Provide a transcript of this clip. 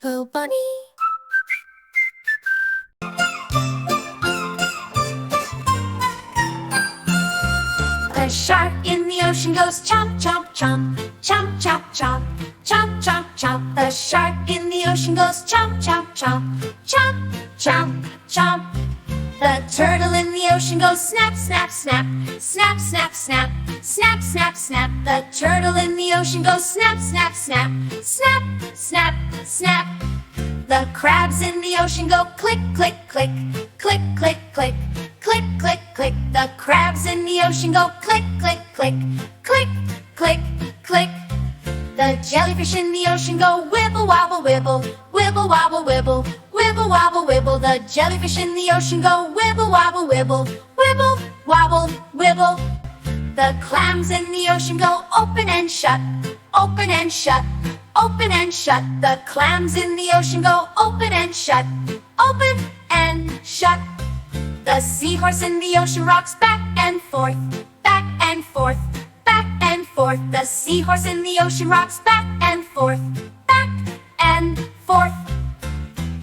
Pooh Bunny. The shark in the ocean goes chomp, chomp, chomp, chomp, chomp, chomp, chomp, chomp, chomp. The shark in the ocean goes chomp, chomp, chomp, chomp, chomp, chomp. The turtle in the ocean goes snap, snap, snap, snap, snap, snap, snap, snap, snap. The turtle in the ocean goes snap, snap, snap, snap, snap, snap. The crabs in the ocean go click, click, click, click, click, click, click, click, click. The crabs in the ocean go click, click, click, click, click, click. The jellyfish in the ocean go wibble, wobble, wibble, wibble, wobble, wibble, wibble, wobble, wibble. The jellyfish in the ocean go wibble, wobble, wibble, wibble, wobble, wibble. The clams in the ocean go open and shut, open and shut, open and shut. The clams in the ocean go open and shut, open and shut. The seahorse in the ocean rocks back and forth, back and forth, back and forth. The seahorse in the ocean rocks back and forth,